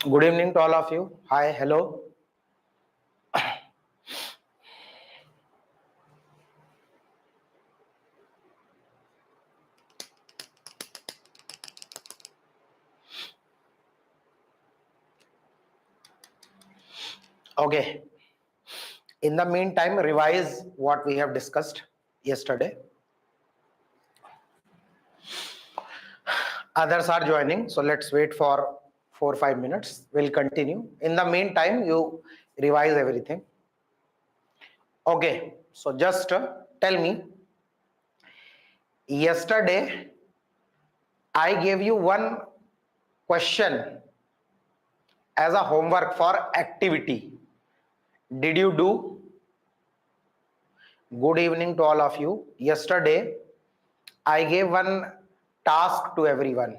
Good evening to all of you. Hi, hello. Okay. In the meantime, revise what we have discussed yesterday. Others are joining, so let's wait for 4 or 5 minutes. We'll continue. In the meantime, you revise everything. Okay. So just tell me. Yesterday, I gave you one question as a homework for activity. Did you do? Good evening to all of you. Yesterday, I gave one task to everyone.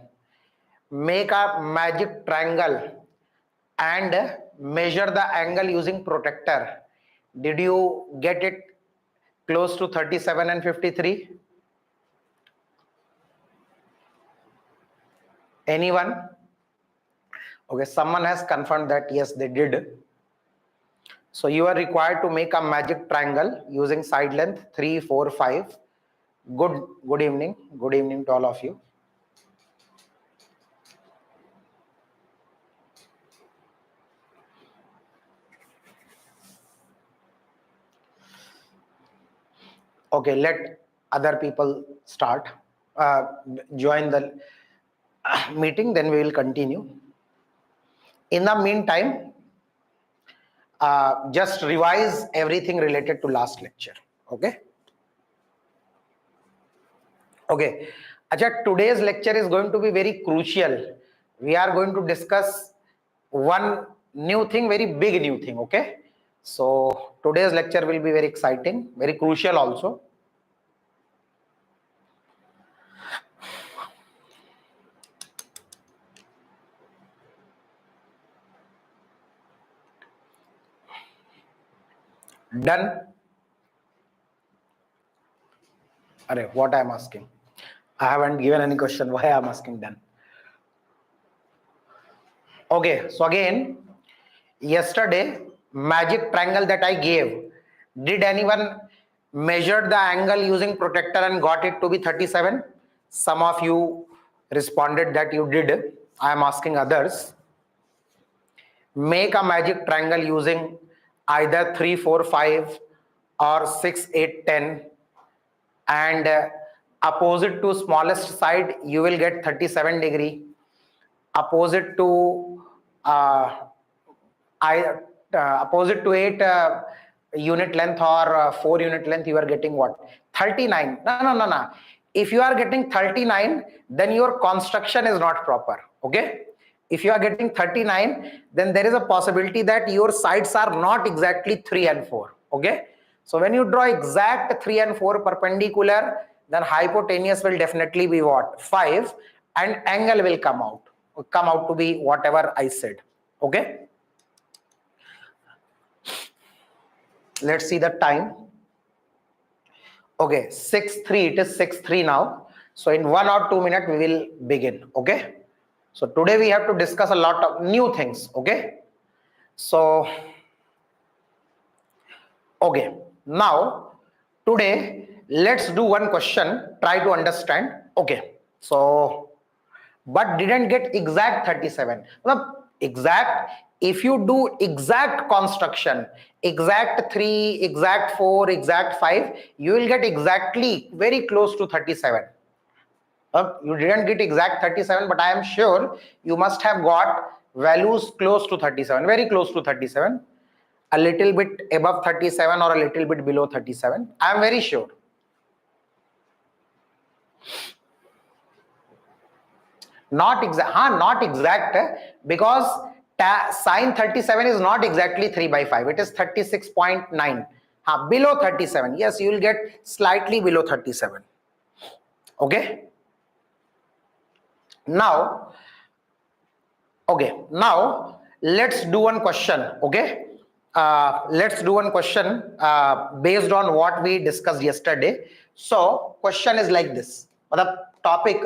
Make a magic triangle and measure the angle using protractor. Did you get it close to 37 and 53? Anyone? Okay, someone has confirmed that yes, they did. So you are required to make a magic triangle using side length 3, 4, 5. Good evening. Good evening to all of you. Okay, let other people start. Join the meeting, then we will continue. In the meantime, just revise everything related to last lecture. Okay. Okay. Acha, today's lecture is going to be very crucial. We are going to discuss one new thing, very big new thing. Okay. So today's lecture will be very exciting, very crucial also. Done? Array, what I am asking? I haven't given any question. Why I am asking done? Okay, so again, yesterday, magic triangle that I gave, did anyone measure the angle using protractor and got it to be 37? Some of you responded that you did. I am asking others. Make a magic triangle using either 3, 4, 5 or 6, 8, 10 and opposite to smallest side you will get 37 degree. Opposite to opposite to 8 unit length or 4 unit length, you are getting what? 39. No. If you are getting 39, then your construction is not proper. Okay. If you are getting 39, then there is a possibility that your sides are not exactly 3 and 4. Okay. So when you draw exact 3 and 4 perpendicular, then hypotenuse will definitely be what? 5, and angle will come out to be whatever I said. Okay. Let's see the time. Okay, 6:03. It is 6:03 now. So in 1 or 2 minutes we will begin. Okay. So today we have to discuss a lot of new things. Okay. So okay. Now today let's do one question. Try to understand. Okay. So but didn't get exact 37. Well, exact, if you do exact construction, exact 3, exact 4, exact 5, you will get exactly very close to 37. You didn't get exact 37, but I am sure you must have got values close to 37, very close to 37, a little bit above 37 or a little bit below 37. I am very sure. Not exact, because sine 37 is not exactly 3 by 5. It is 36.9. Below 37. Yes, you will get slightly below 37. Okay. Now let's do one question. Okay. Let's do one question based on what we discussed yesterday. So question is like this. The topic: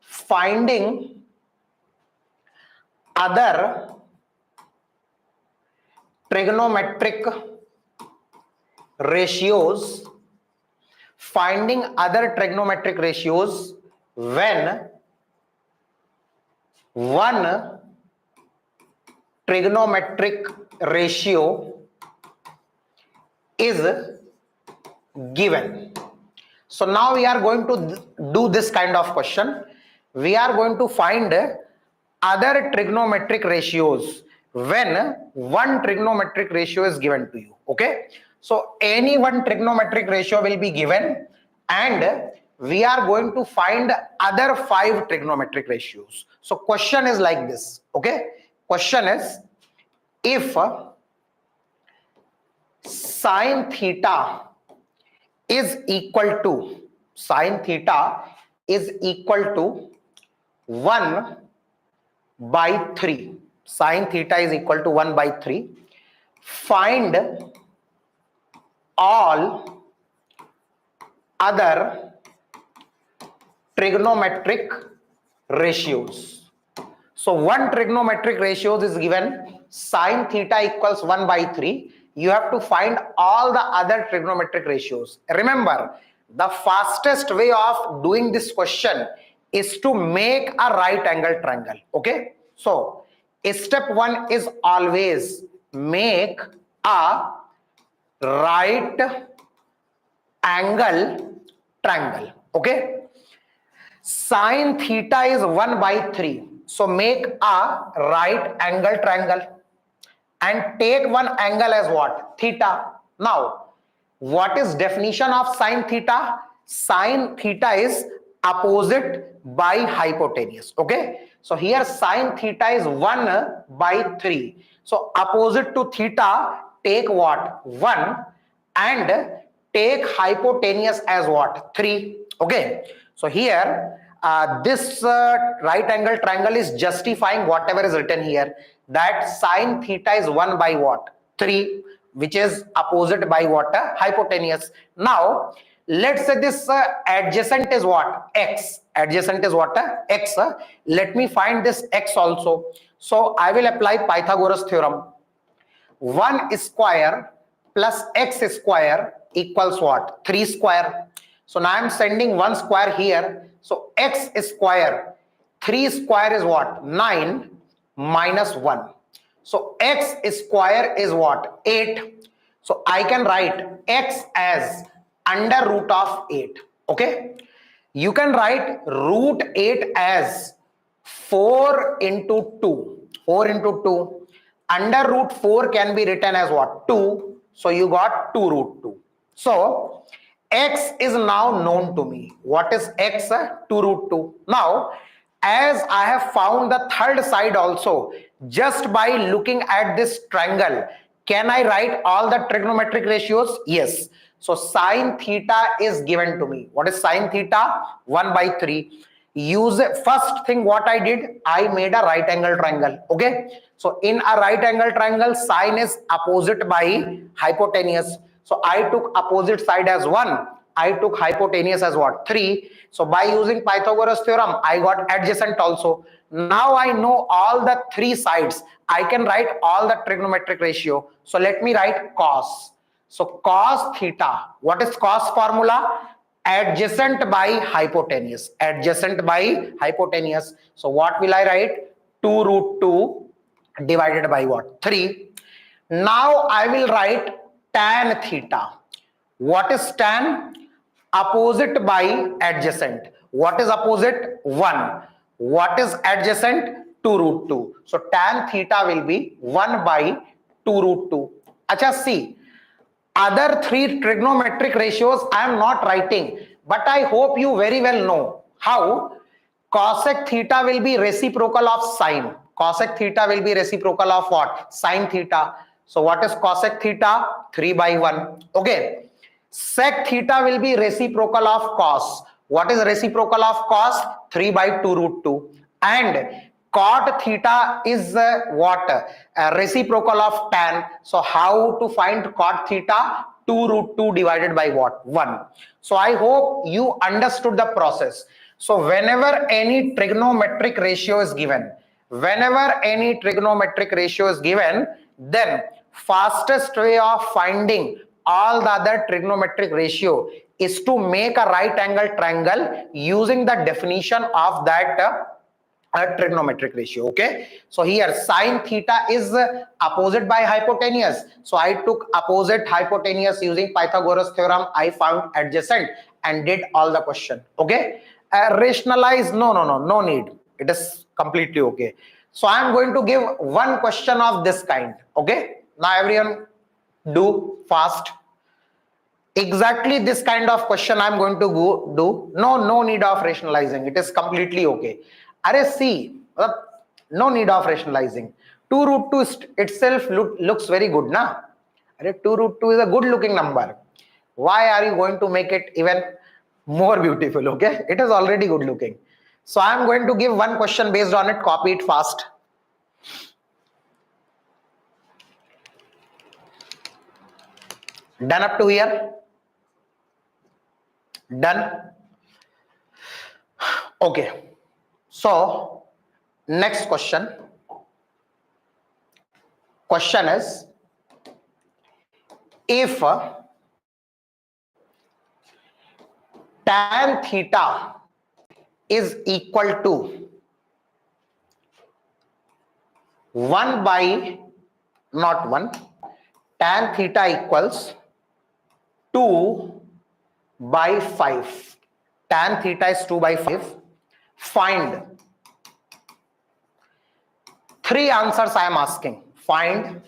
finding other trigonometric ratios, finding other trigonometric ratios when one trigonometric ratio is given. So now we are going to do this kind of question. We are going to find other trigonometric ratios when one trigonometric ratio is given to you. Okay, so any one trigonometric ratio will be given and we are going to find other 5 trigonometric ratios. So question is like this. Okay, question is, if sine theta is equal to 1 by 3, sine theta is equal to 1 by 3, find all other trigonometric ratios. So one trigonometric ratio is given, sine theta equals 1 by 3. You have to find all the other trigonometric ratios. Remember, the fastest way of doing this question is to make a right angle triangle. Okay, so step 1 is always make a right angle triangle. Okay, sine theta is 1 by 3, so make a right angle triangle and take one angle as what? Theta. Now, what is definition of sine theta? Sine theta is opposite by hypotenuse. Okay, so here sine theta is 1 by 3, so opposite to theta take what? 1 and take hypotenuse as what? 3. Okay, so here this right angle triangle is justifying whatever is written here, that sine theta is 1 by what? 3, which is opposite by what? Hypotenuse. Now let's say this adjacent is what? X. Adjacent is what? X. Let me find this x also. So I will apply Pythagoras theorem. 1 square plus x square equals what? 3 square. So now I am sending 1 square here. So x square, 3 square is what? 9 minus 1. So x square is what? 8. So I can write x as under root of 8. Okay, you can write root 8 as 4 into 2. 4 into 2. Under root 4 can be written as what? 2. So you got 2 root 2. So x is now known to me. What is x? 2 root 2. Now, as I have found the third side also, just by looking at this triangle, can I write all the trigonometric ratios? Yes. So sine theta is given to me. What is sine theta? 1 by 3. Use first thing what I did, I made a right angle triangle. Okay, so in a right angle triangle, sine is opposite by hypotenuse. So I took opposite side as 1. I took hypotenuse as what? 3. So by using Pythagoras theorem, I got adjacent also. Now I know all the 3 sides. I can write all the trigonometric ratio. So let me write cos. So cos theta. What is cos formula? Adjacent by hypotenuse. Adjacent by hypotenuse. So what will I write? 2 root 2 divided by what? 3. Now I will write tan theta. What is tan? Opposite by adjacent. What is opposite? 1. What is adjacent? 2 root 2. So tan theta will be 1 by 2 root 2. Acha, see, other 3 trigonometric ratios I am not writing, but I hope you very well know how. Cosec theta will be reciprocal of sine. Cosec theta will be reciprocal of what? Sine theta. So what is cosec theta? 3 by 1. Okay. Sec theta will be reciprocal of cos. What is reciprocal of cos? 3 by 2 root 2. And cot theta is what? Reciprocal of tan. So how to find cot theta? 2 root 2 divided by what? 1. So I hope you understood the process. So whenever any trigonometric ratio is given, whenever any trigonometric ratio is given, then fastest way of finding all the other trigonometric ratio is to make a right angle triangle using the definition of that trigonometric ratio. Okay, so here sine theta is opposite by hypotenuse, so I took opposite hypotenuse using Pythagoras theorem. I found adjacent and did all the question. Okay, rationalize, no need, it is completely okay. So I am going to give one question of this kind. Okay, now everyone do fast. Exactly this kind of question I'm going to go do. No need of rationalizing, it is completely okay. Are see, no need of rationalizing. 2 root 2 itself looks very good, na? Are 2 root 2 is a good looking number. Why are you going to make it even more beautiful? Okay, it is already good looking. So I'm going to give one question based on it. Copy it fast. Done up to here? Done? Okay. So next question. Question is, if tan theta is equal to 1 by, not 1, tan theta equals 2 by 5. Tan theta is 2 by 5. Find. 3 answers I am asking. Find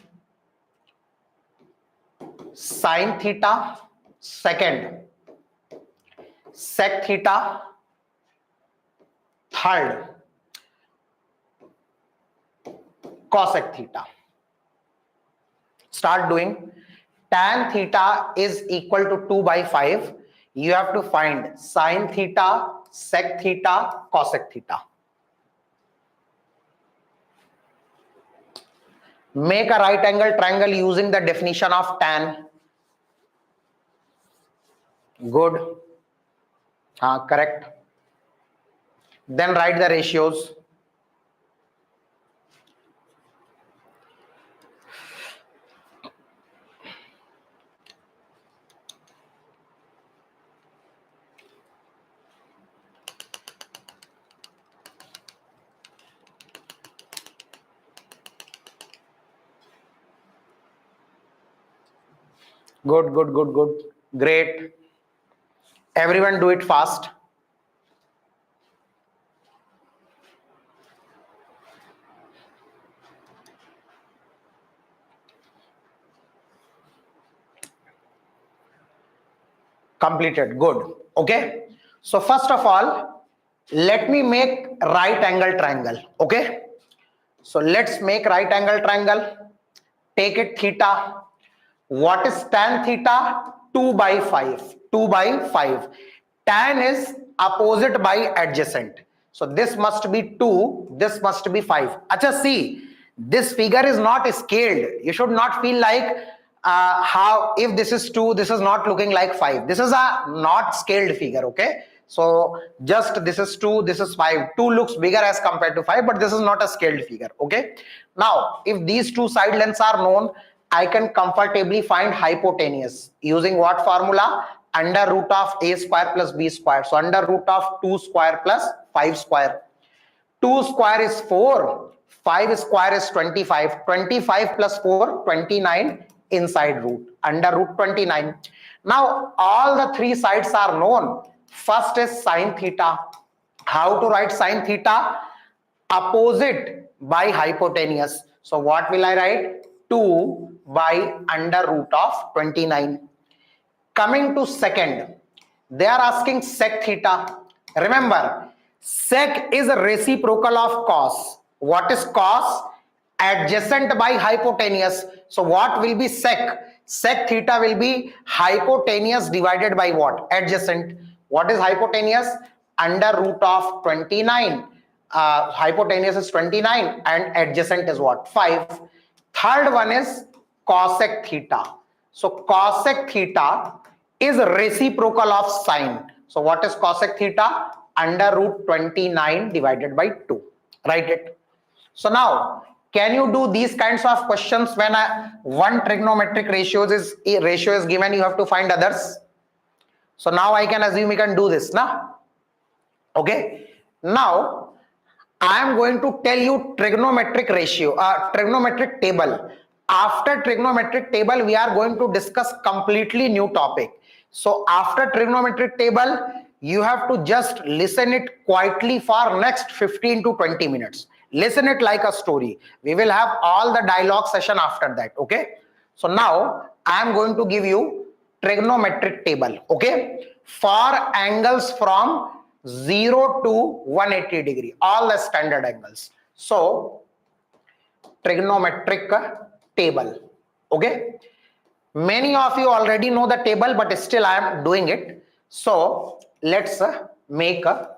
sine theta, second sec theta, third cosec theta. Start doing. Tan theta is equal to 2 by 5. You have to find sine theta, sec theta, cosec theta. Make a right angle triangle using the definition of tan. Good. Correct. Then write the ratios. Good. Great. Everyone do it fast. Completed. Good. Okay. So first of all, let me make right angle triangle. Okay. So let's make right angle triangle. Take it theta. What is tan theta? 2 by 5. 2 by 5. Tan is opposite by adjacent. So this must be 2. This must be 5. Acha, see, this figure is not scaled. You should not feel like how if this is 2, this is not looking like 5. This is a not scaled figure. Okay. So just this is 2, this is 5. 2 looks bigger as compared to 5, but this is not a scaled figure. Okay. Now, if these two side lengths are known, I can comfortably find hypotenuse using what formula? Under root of a square plus b square. So under root of 2 square plus 5 square. 2 square is 4. 5 square is 25. 25 plus 4, 29 inside root. Under root 29. Now all the three sides are known. First is sine theta. How to write sine theta? Opposite by hypotenuse. So what will I write? 2 by under root of 29. Coming to second, they are asking sec theta. Remember, sec is a reciprocal of cos. What is cos? Adjacent by hypotenuse. So what will be sec? Sec theta will be hypotenuse divided by what? Adjacent. What is hypotenuse? Under root of 29. Hypotenuse is 29 and adjacent is what? 5. Third one is cosec theta. So cosec theta is reciprocal of sine. So what is cosec theta? Under root 29 divided by 2. Write it. So now, can you do these kinds of questions when one trigonometric ratio is given, you have to find others? So now I can assume you can do this now. Okay. Now I am going to tell you trigonometric ratio, trigonometric table. After trigonometric table, we are going to discuss completely new topic. So after trigonometric table, you have to just listen it quietly for next 15 to 20 minutes. Listen it like a story. We will have all the dialogue session after that. Okay. So now I am going to give you trigonometric table. Okay. For angles from 0 to 180 degree, all the standard angles. So trigonometric table. Okay. Many of you already know the table, but still I am doing it. So let's make a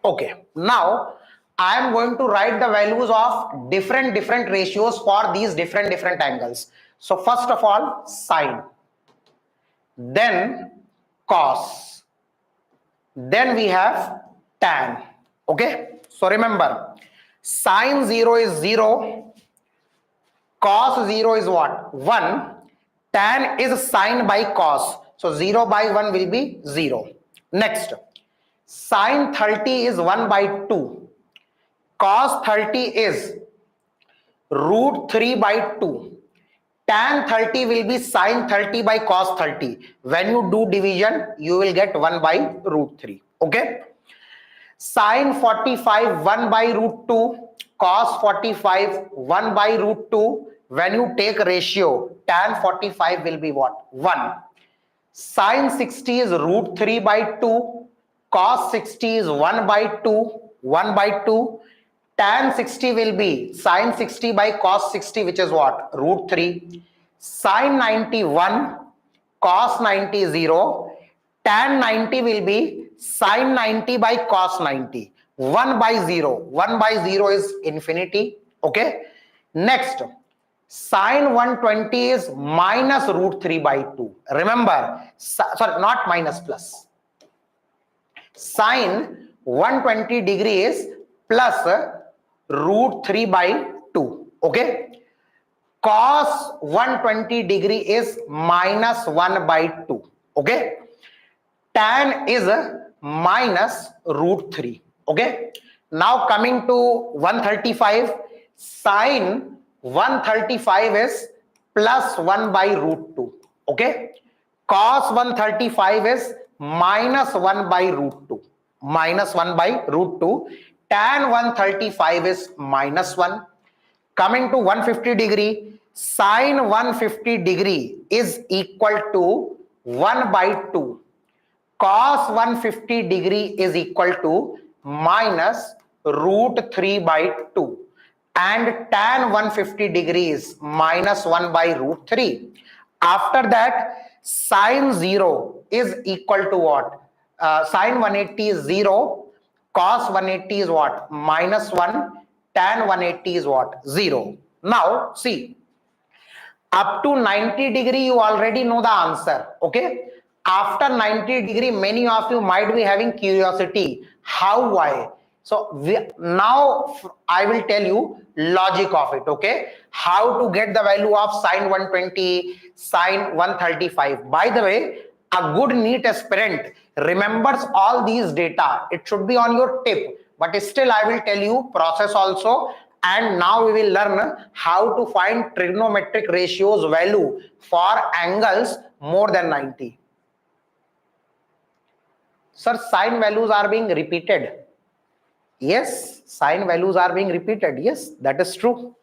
okay. Now I am going to write the values of different ratios for these different angles. So first of all, sine, then cos, then we have tan. Okay. So remember, sine 0 is 0, cos 0 is what? 1, tan is sine by cos. So 0 by 1 will be 0. Next, sine 30 is 1 by 2. Cos 30 is root 3 by 2. Tan 30 will be sine 30 by cos 30. When you do division, you will get 1 by root 3. Okay. Sine 45 1 by root 2. Cos 45 1 by root 2. When you take ratio, tan 45 will be what? 1. Sine 60 is root 3 by 2. Cos 60 is 1 by 2. 1 by 2. Tan 60 will be sine 60 by cos 60, which is what? Root 3. Sine 90 1. Cos 90 0. Tan 90 will be sine 90 by cos 90. 1 by 0. 1 by 0 is infinity. Okay. Next, sine 120 is minus root 3 by 2. Remember, sorry, not minus, plus. Sine 120 degree is plus root 3 by 2. Okay. Cos 120 degree is minus 1 by 2. Okay. Tan is minus root 3. Okay. Now coming to 135, sine 135 is plus 1 by root 2. Okay. Cos 135 is minus 1 by root 2. Minus 1 by root 2. Tan 135 is minus 1. Coming to 150 degree, sine 150 degree is equal to 1 by 2. Cos 150 degree is equal to minus root 3 by 2. And tan 150 degree is minus 1 by root 3. After that, sine 0 is equal to what? Sine 180 is 0. Cos 180 is what? Minus 1. Tan 180 is what? 0. Now, see, up to 90 degree, you already know the answer. Okay. After 90 degree, many of you might be having curiosity. How, why? So now I will tell you logic of it. Okay. How to get the value of sine 120, sine 135. By the way, a good NEET aspirant remembers all these data. It should be on your tip, but still I will tell you process also. And now we will learn how to find trigonometric ratios value for angles more than 90. Sir, sine values are being repeated. Yes, sine values are being repeated. Yes, that is true.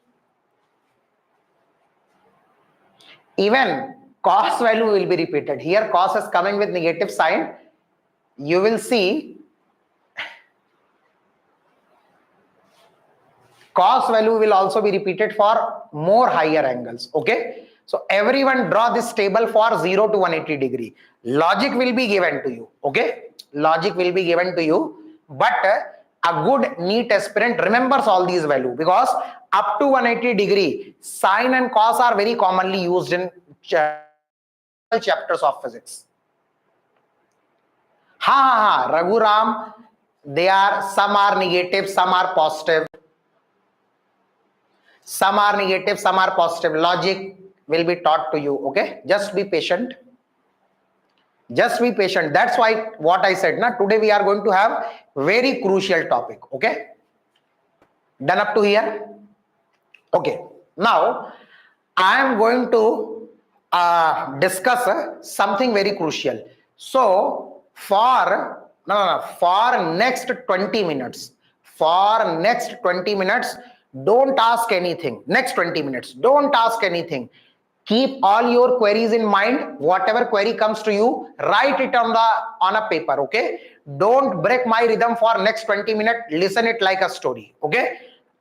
Even cos value will be repeated. Here cos is coming with negative sign. You will see cos value will also be repeated for more higher angles. Okay. So everyone draw this table for 0 to 180 degree. Logic will be given to you. Okay. Logic will be given to you. But a good neat aspirant remembers all these values, because up to 180 degree sine and cos are very commonly used in chapters of physics. Raghuram, some are negative, some are positive. Some are negative, some are positive. Logic will be taught to you. Okay, just be patient. Just be patient. That's why what I said. Now today we are going to have very crucial topic. Okay, done up to here. Okay, now I am going to discuss something very crucial. So for next 20 minutes, don't ask anything. Next 20 minutes, don't ask anything. Keep all your queries in mind. Whatever query comes to you, write it on a paper. Okay, don't break my rhythm for next 20 minutes. Listen it like a story. Okay,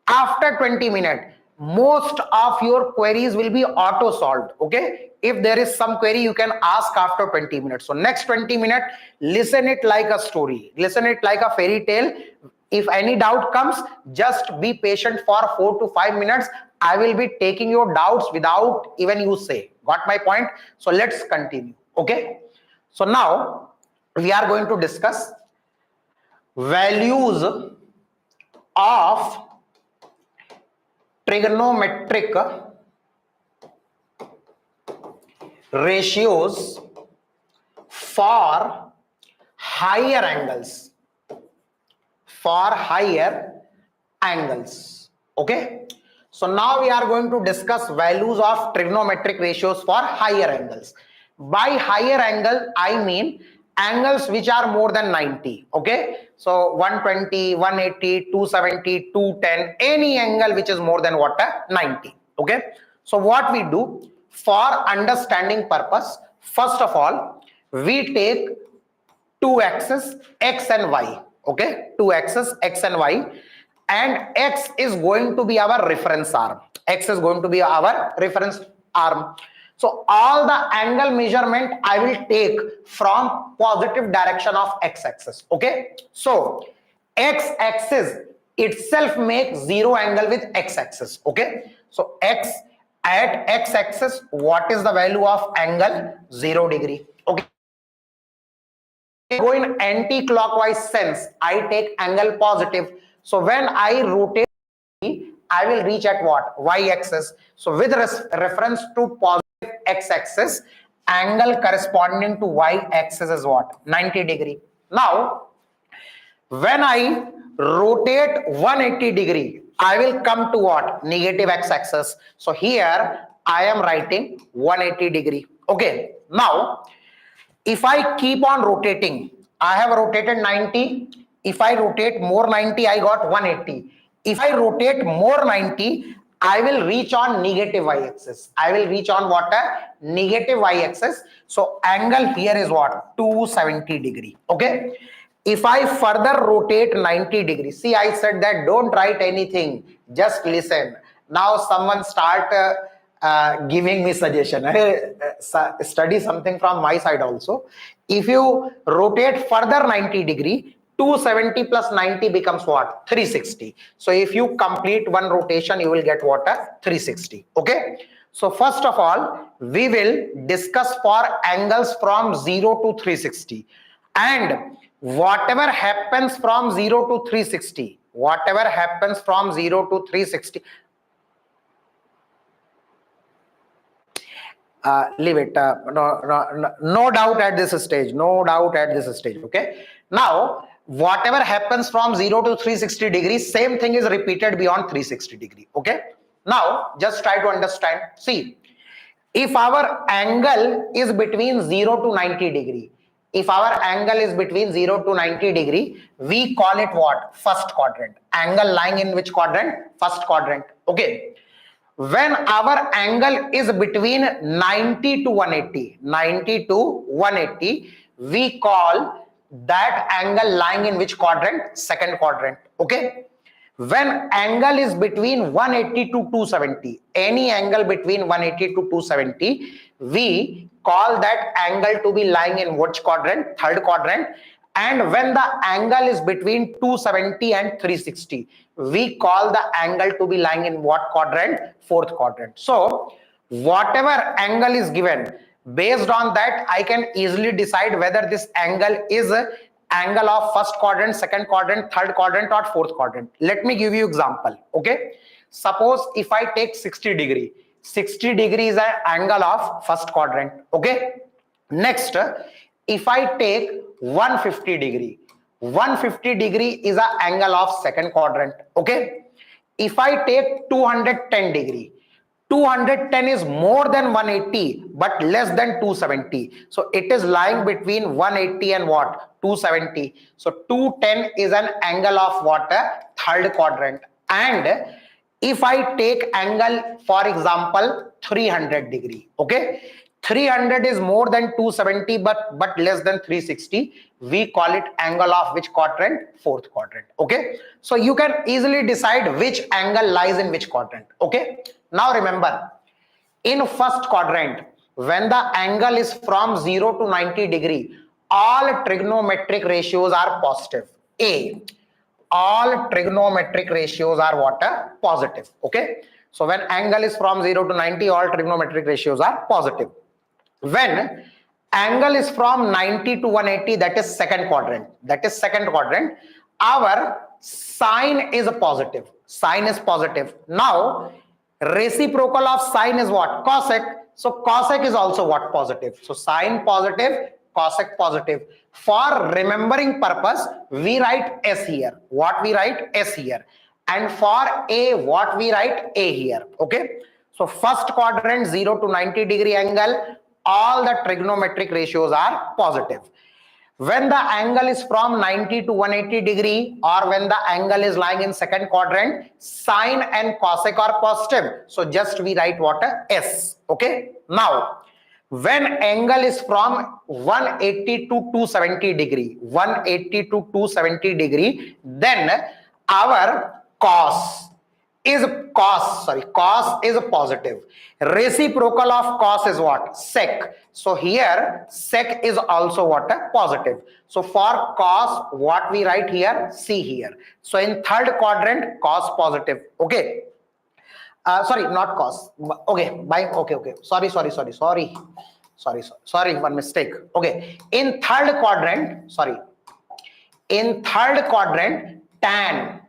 after 20 minutes, most of your queries will be auto solved. Okay, if there is some query, you can ask after 20 minutes. So next 20 minutes, listen it like a story, listen it like a fairy tale. If any doubt comes, just be patient for 4 to 5 minutes. I will be taking your doubts without even you say. Got my point? So let's continue. Okay, so now we are going to discuss values of trigonometric ratios for higher angles. Okay, so now we are going to discuss values of trigonometric ratios for higher angles. By higher angle, I mean angles which are more than 90. Okay, so 120, 180, 270, 210, any angle which is more than 90. Okay, so what we do for understanding purpose, first of all, we take two axes, x and y. Okay, two axes, x and y, and x is going to be our reference arm. X is going to be our reference arm. So all the angle measurement I will take from positive direction of x-axis. Okay, so x-axis itself makes zero angle with x-axis. Okay, so x at x-axis, what is the value of angle? 0 degree. Okay, go in anti-clockwise sense, I take angle positive. So when I rotate, I will reach at what? Y-axis. So with reference to positive x-axis, angle corresponding to y-axis is what? 90 degree. Now, when I rotate 180 degree, I will come to what? Negative x-axis. So here I am writing 180 degree. Okay. Now, if I keep on rotating, I have rotated 90. If I rotate more 90, I got 180. If I rotate more 90, I will reach on negative y-axis. I will reach on what? Negative y-axis. So angle here is what? 270 degree. Okay. If I further rotate 90 degrees, see, I said that don't write anything, just listen. Now someone start giving me suggestion. Study something from my side also. If you rotate further 90 degree, 270 plus 90 becomes what? 360. So if you complete one rotation, you will get what? 360. Okay. So first of all, we will discuss for angles from 0 to 360. And whatever happens from 0 to 360, whatever happens from 0 to 360, leave it. No doubt at this stage. No doubt at this stage. Okay. Now, whatever happens from 0 to 360 degrees, same thing is repeated beyond 360 degree. Okay. Now, just try to understand. See, if our angle is between 0 to 90 degree, If our angle is between 0 to 90 degree, we call it what? First quadrant. Angle lying in which quadrant? First quadrant. Okay. When our angle is between 90 to 180, 90 to 180, we call that angle lying in which quadrant? Second quadrant. Okay. When angle is between 180 to 270, any angle between 180 to 270, we call that angle to be lying in which quadrant? Third quadrant. And when the angle is between 270 and 360, we call the angle to be lying in what quadrant? Fourth quadrant. So whatever angle is given, based on that I can easily decide whether this angle is angle of first quadrant, second quadrant, third quadrant, or fourth quadrant. Let me give you example. Okay, suppose if I take 60 degree, 60 degree is an angle of first quadrant. Okay, next if I take 150 degree, 150 degree is an angle of second quadrant. Okay, if I take 210 degree, 210 is more than 180 but less than 270, so it is lying between 180 and what? 270. So 210 is an angle of what? Third quadrant. And if I take angle, for example, 300 degree, okay, 300 is more than 270 but less than 360, we call it angle of which quadrant? Fourth quadrant. Okay, so you can easily decide which angle lies in which quadrant. Okay, now remember, in first quadrant, when the angle is from 0 to 90 degree, all trigonometric ratios are positive. A, all trigonometric ratios are what? Positive. Okay, so when angle is from 0 to 90, all trigonometric ratios are positive. When angle is from 90 to 180, that is second quadrant, our sine is positive. Sine is positive. Now reciprocal of sine is what? Cosec. So cosec is also what? Positive. So sine positive, cosec positive. For remembering purpose, we write S here. What we write? S here. And for A, what we write? A here. Okay, so first quadrant, 0 to 90 degree angle, all the trigonometric ratios are positive. When the angle is from 90 to 180 degree, or when the angle is lying in second quadrant, sine and cosec are positive, so just we write what? S. Okay, now when angle is from 180 to 270 degree, 180 to 270 degree, then our cos is positive. Reciprocal of cos is what? Sec. So here sec is also what? Positive. So for cos, what we write here? C here. So in third quadrant, cos positive. Okay, sorry, not cos. Okay, okay, sorry, one mistake. Okay, in third quadrant, tan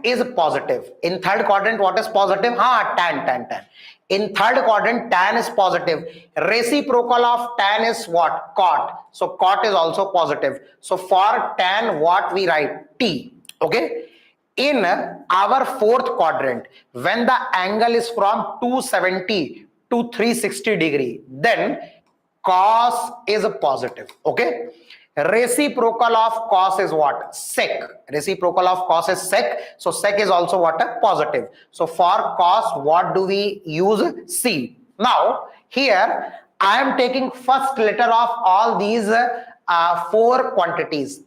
is positive. In third quadrant, what is positive? Tan. In third quadrant, tan is positive. Reciprocal of tan is what? Cot. So cot is also positive. So for tan, what we write? T. Okay, in our fourth quadrant, when the angle is from 270 to 360 degree, then cos is positive. Okay, reciprocal of cos is what? Sec. Reciprocal of cos is sec. So sec is also what? Positive. So for cos, what do we use? C. Now here I am taking first letter of all these four quantities.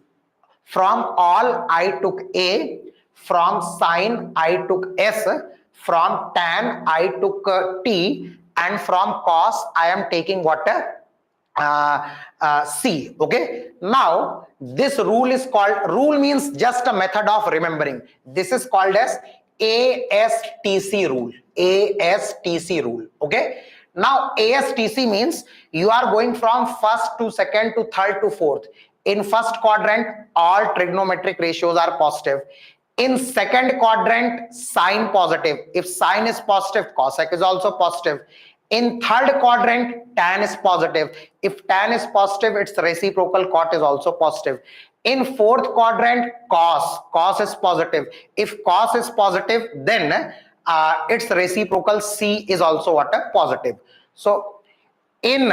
From all I took A, from sine I took S, from tan I took T, and from cos I am taking what? C. Okay, now this rule is called, rule means just a method of remembering. This is called as ASTC rule. ASTC rule. Okay, now ASTC means you are going from first to second to third to fourth. In first quadrant, all trigonometric ratios are positive. In second quadrant, sine positive. If sine is positive, cosec is also positive. In third quadrant, tan is positive. If tan is positive, its reciprocal cot is also positive. In fourth quadrant, cos is positive. If cos is positive, then its reciprocal C is also what? Positive. So in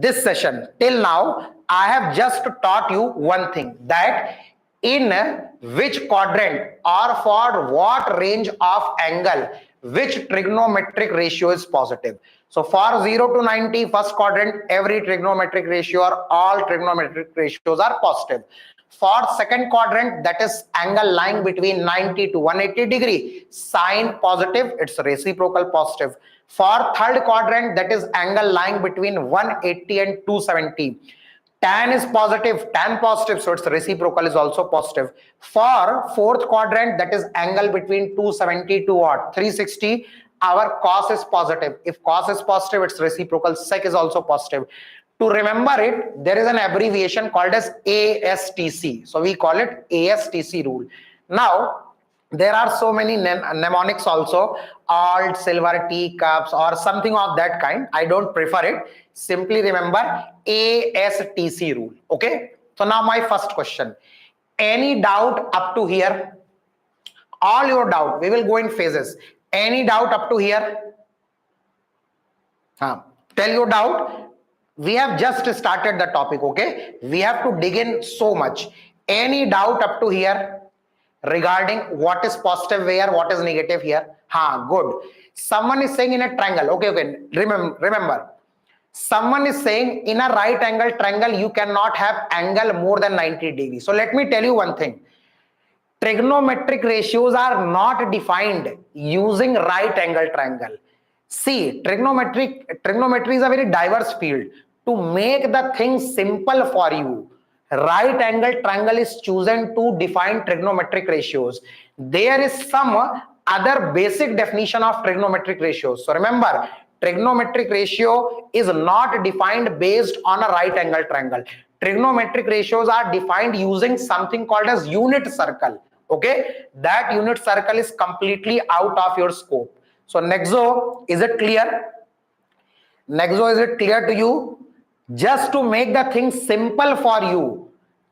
this session till now, I have just taught you one thing, that in which quadrant or for what range of angle which trigonometric ratio is positive. So for 0 to 90 first quadrant, every trigonometric ratio or all trigonometric ratios are positive. For second quadrant, that is angle lying between 90 to 180 degree, sine positive, it's reciprocal positive. For third quadrant, that is angle lying between 180 and 270, tan is positive, tan positive, so its reciprocal is also positive. For fourth quadrant, that is angle between 270 to what, 360, our cos is positive. If cos is positive, its reciprocal sec is also positive. To remember it, there is an abbreviation called as ASTC. So we call it ASTC rule. Now, there are so many mnemonics also, alt, silver, teacups, or something of that kind. I don't prefer it. Simply remember ASTC rule. Okay. So now my first question. Any doubt up to here? All your doubt. We will go in phases. Any doubt up to here? Tell your doubt. We have just started the topic, okay? We have to dig in so much. Any doubt up to here regarding what is positive where, what is negative here? Good. Someone is saying in a triangle. Okay. Remember. Someone is saying in a right angle triangle, you cannot have angle more than 90 degrees. So let me tell you one thing. Trigonometric ratios are not defined using right angle triangle. See, trigonometry is a very diverse field. To make the thing simple for you, right angle triangle is chosen to define trigonometric ratios. There is some other basic definition of trigonometric ratios. So remember, trigonometric ratio is not defined based on a right angle triangle. Trigonometric ratios are defined using something called as unit circle. Okay, that unit circle is completely out of your scope. So Nexo, is it clear? Nexo, is it clear to you? Just to make the thing simple for you,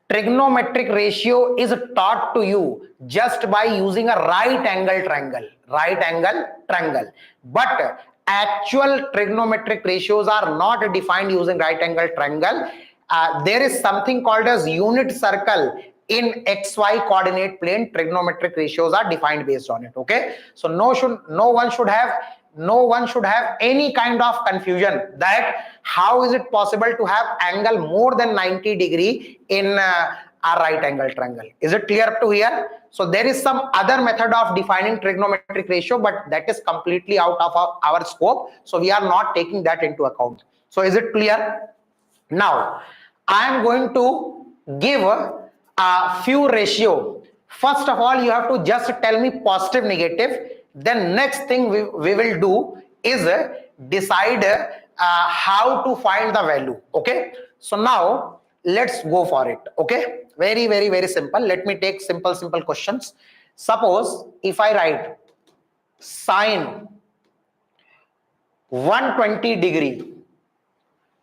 trigonometric ratio is taught to you just by using a right angle triangle. Right angle triangle. But actual trigonometric ratios are not defined using right angle triangle. There is something called as unit circle. In XY coordinate plane, trigonometric ratios are defined based on it. Okay, so no one should have any kind of confusion that how is it possible to have angle more than 90 degree in a right angle triangle. Is it clear up to here? So there is some other method of defining trigonometric ratio, but that is completely out of our scope, so we are not taking that into account. So is it clear? Now I am going to give a few ratio. First of all, you have to just tell me positive, negative. Then next thing we will do is decide how to find the value. Okay, so now let's go for it. Okay, very, very, very simple. Let me take simple questions. Suppose if I write sine 120 degree,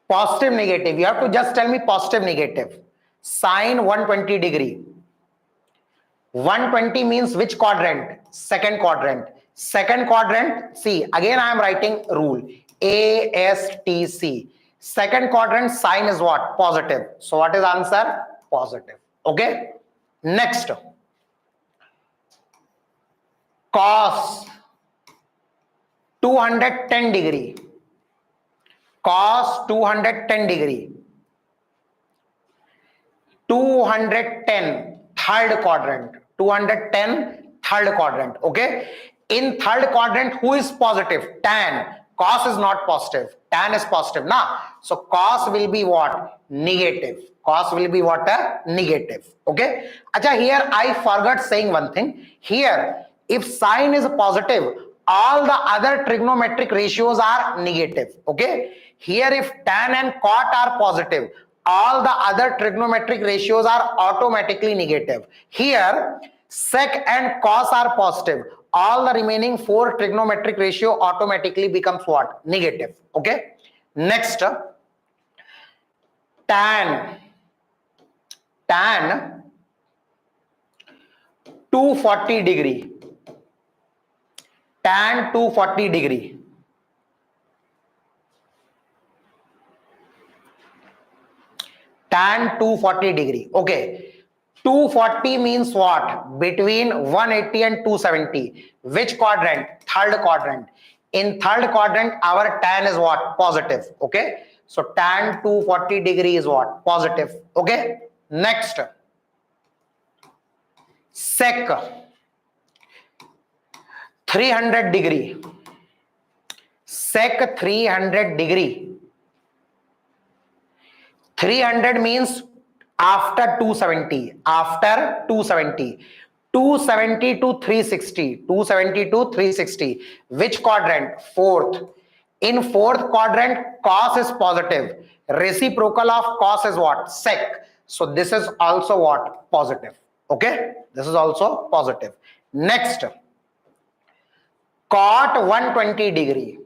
positive, negative, you have to just tell me positive, negative. Sine 120 degree. 120 means which quadrant? Second quadrant. Second quadrant, see, again I am writing rule ASTC. Second quadrant, sine is what? Positive. So what is answer? Positive. Okay. Next, cos 210 degree. Cos 210 degree. 210 third quadrant. 210 third quadrant. Okay. In third quadrant, who is positive? Tan. Cos is not positive. Tan is positive. Now, so cos will be what? Negative. Cos will be what? Negative. Okay. Acha, here I forgot saying one thing. Here, if sine is positive, all the other trigonometric ratios are negative. Okay. Here, if tan and cot are positive, all the other trigonometric ratios are automatically negative. Here, sec and cos are positive. All the remaining four trigonometric ratio automatically becomes what? Negative. Okay. Next, tan 240 degree. Tan 240 degree. tan 240 degree. Okay, 240 means what? Between 180 and 270. Which quadrant? Third quadrant. In third quadrant, our tan is what? Positive. Okay, so tan 240 degree is what? Positive. Okay, next, sec 300 degree. Sec 300 degree. 300 means after 270. After 270. 270 to 360. 270 to 360. Which quadrant? Fourth. In fourth quadrant, cos is positive. Reciprocal of cos is what? Sec. So this is also what? Positive. Okay? This is also positive. Next, cot 120 degree.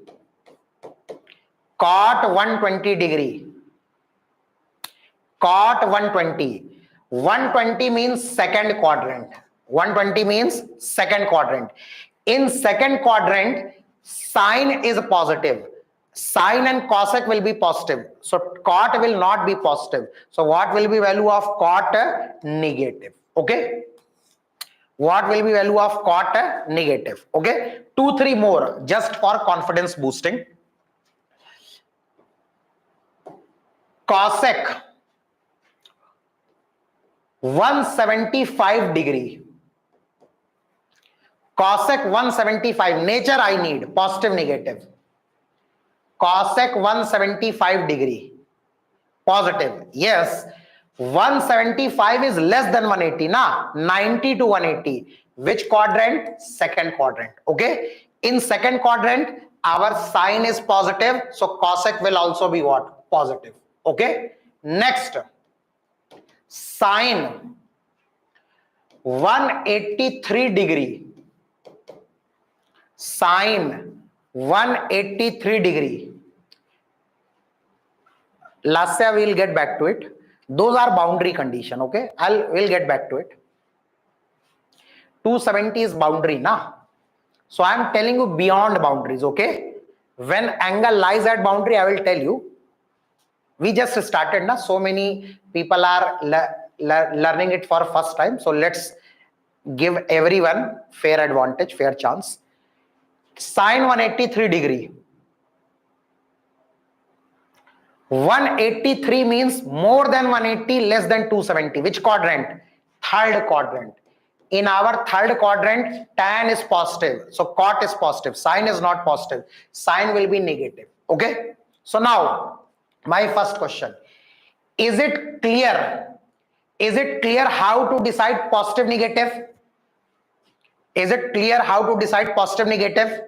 Cot 120 degree. Cot 120. 120 means second quadrant. 120 means second quadrant. In second quadrant, sine is positive. Sine and cosec will be positive. So cot will not be positive. So what will be value of cot? Negative. Okay. What will be value of cot? Negative. Okay. 2, 3 more just for confidence boosting. Cosec 175 degree. Cosec 175. Nature I need. Positive, negative. Cosec 175 degree. Positive. Yes. 175 is less than 180. Na? 90 to 180. Which quadrant? Second quadrant. Okay. In second quadrant, our sine is positive. So cosec will also be what? Positive. Okay. Next, sine 183 degree. Sine 183 degree. Last year we will get back to it. Those are boundary condition. Okay, we'll get back to it. 270 is boundary, na? So I am telling you beyond boundaries. Okay, when angle lies at boundary, I will tell you. We just started, na? So many people are learning it for first time. So let's give everyone fair advantage, fair chance. Sine 183 degree. 183 means more than 180, less than 270. Which quadrant? Third quadrant. In our third quadrant, tan is positive. So cot is positive. Sine is not positive. Sine will be negative. Okay. So now, my first question. Is it clear? Is it clear how to decide positive, negative? Is it clear how to decide positive, negative?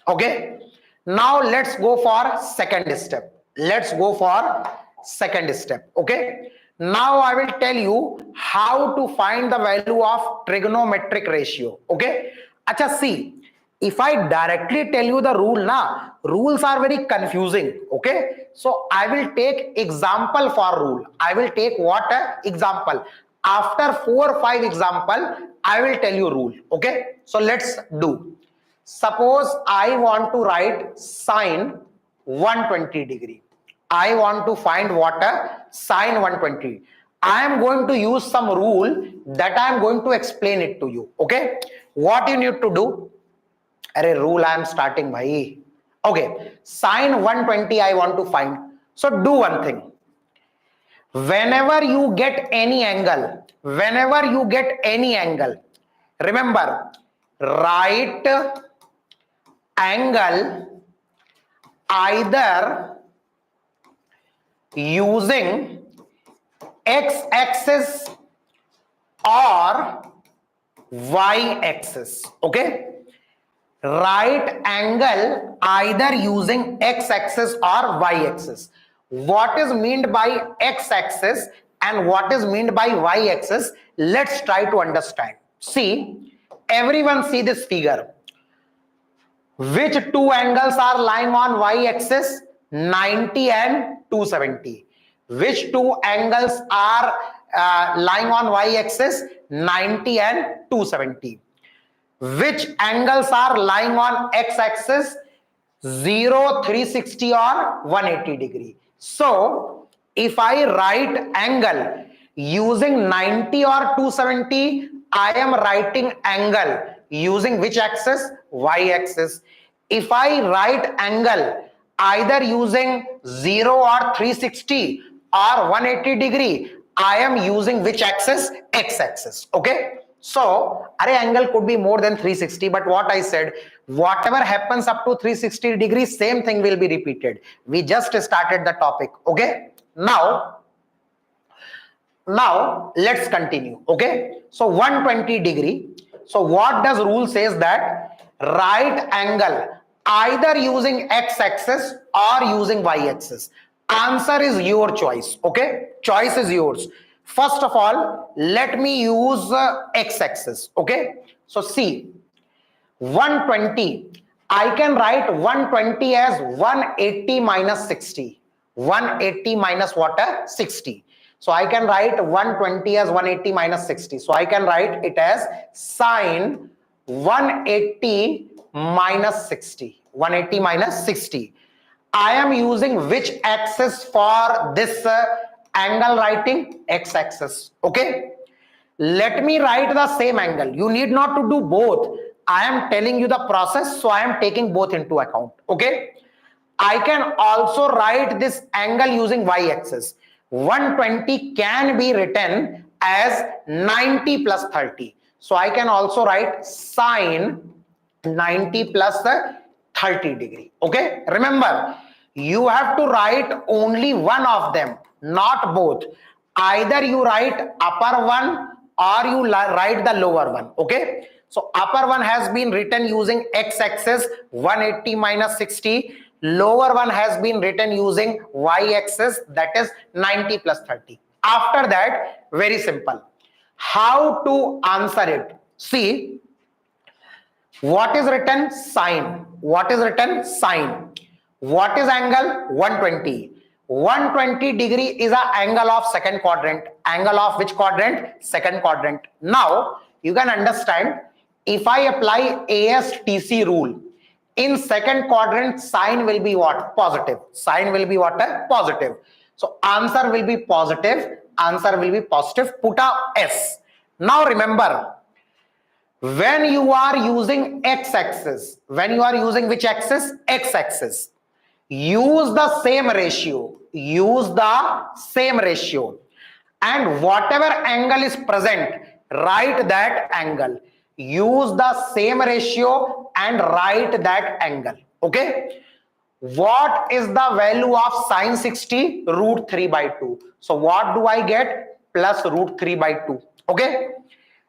Okay. Now let's go for second step. Let's go for second step. Okay. Now I will tell you how to find the value of trigonometric ratio. Okay. Acha, see. If I directly tell you the rule, na, rules are very confusing. Okay. So I will take example for rule. I will take what? Example. After 4 or 5 example, I will tell you rule. Okay. So let's do. Suppose I want to write sine 120 degree. I want to find what? Sine 120. I am going to use some rule that I am going to explain it to you. Okay. What you need to do? Array rule I am starting bhai. Okay. Sine 120 I want to find. So do one thing. Whenever you get any angle, remember, right angle either using x-axis or y-axis. Okay. Right angle either using x-axis or y-axis. What is meant by x-axis and what is meant by y-axis? Let's try to understand. See, everyone see this figure. Which two angles are lying on y-axis? 90 and 270. Which two angles are lying on y-axis? 90 and 270. Which angles are lying on x-axis? 0, 360 or 180 degree. So if I write angle using 90 or 270, I am writing angle using which axis? Y axis. If I write angle either using 0 or 360 or 180 degree, I am using which axis? X axis. Okay. So, array angle could be more than 360, but what I said, whatever happens up to 360 degrees, same thing will be repeated. We just started the topic. Okay. Now let's continue. Okay. So 120 degree. So what does rule says that right angle either using x axis or using y axis. Answer is your choice. Okay. Choice is yours. First of all, let me use x axis. Okay. So see 120. I can write 120 as 180 minus 60. 180 minus what? 60. So I can write 120 as 180 minus 60. So I can write it as sine 180 minus 60. 180 minus 60. I am using which axis for this angle writing? X axis. Okay. Let me write the same angle. You need not to do both. I am telling you the process, so I am taking both into account. Okay. I can also write this angle using y axis. 120 can be written as 90 plus 30. So I can also write sine 90 plus 30 degree. Okay. Remember, you have to write only one of them, not both. Either you write upper one or you write the lower one. Okay. So upper one has been written using x axis 180 minus 60. Lower one has been written using y axis, that is 90 plus 30. After that, very simple. How to answer it? See, what is written? Sine. What is written? Sine. What is angle? 120. 120 degree is an angle of second quadrant. Angle of which quadrant? Second quadrant. Now, you can understand, if I apply ASTC rule, in second quadrant, sine will be what? Positive. Sine will be what? Positive. So answer will be positive. Answer will be positive. Put a S. Now remember, when you are using x axis, when you are using which axis? X axis. Use the same ratio. Use the same ratio. And whatever angle is present, write that angle. Use the same ratio and write that angle. Okay. What is the value of sine 60? Root 3 by 2. So what do I get? Plus root 3 by 2. Okay.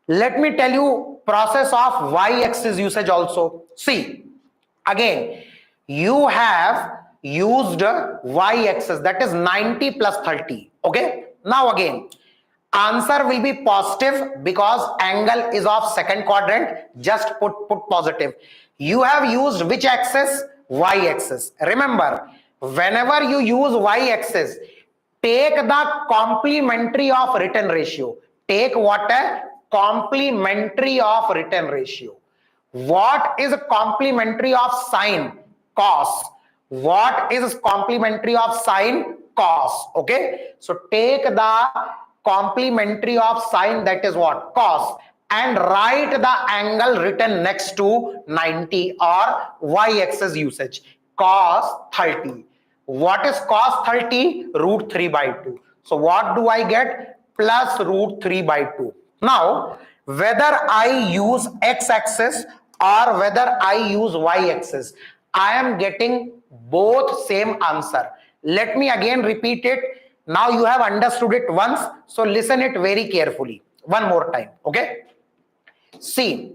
Let me tell you process of y axis usage also. See, again, you have used y axis, that is 90 plus 30. Okay. Now again, answer will be positive because angle is of second quadrant. Just put positive. You have used which axis? Y axis. Remember, whenever you use y axis, take the complementary of written ratio. Take what? Complementary of written ratio. What is complementary of sine? Cos. What is complementary of sine? Cos. Okay. So take the complementary of sine, that is what? Cos, and write the angle written next to 90 or y axis usage. Cos 30. What is cos 30? Root 3 by 2. So what do I get? Plus root 3 by 2. Now, whether I use x axis or whether I use y axis, I am getting both same answer. Let me again repeat it. Now you have understood it once, so listen it very carefully. One more time, okay? See,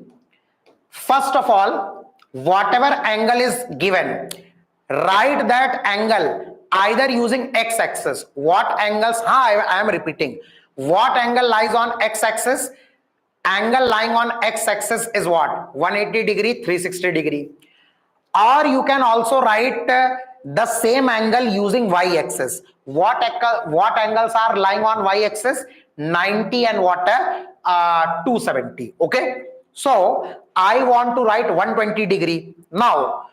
first of all, whatever angle is given, write that angle either using x-axis. What angles? I am repeating. What angle lies on x-axis? Angle lying on x-axis is what? 180 degree, 360 degree. Or you can also write the same angle using y-axis. What angles are lying on y-axis? 90 and what? 270. Okay. So I want to write 120 degree. Now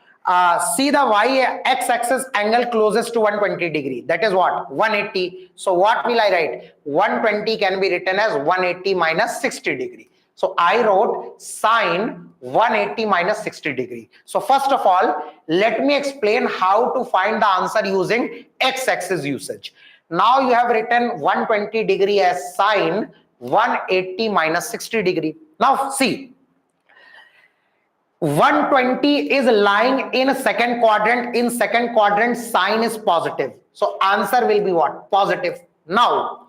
See the x-axis angle closest to 120 degree. That is what? 180. So what will I write? 120 can be written as 180 minus 60 degree. So I wrote sine 180 minus 60 degree. So first of all, let me explain how to find the answer using x-axis usage. Now you have written 120 degree as sine 180 minus 60 degree. Now see, 120 is lying in second quadrant. In second quadrant, sine is positive. So answer will be what? Positive. Now,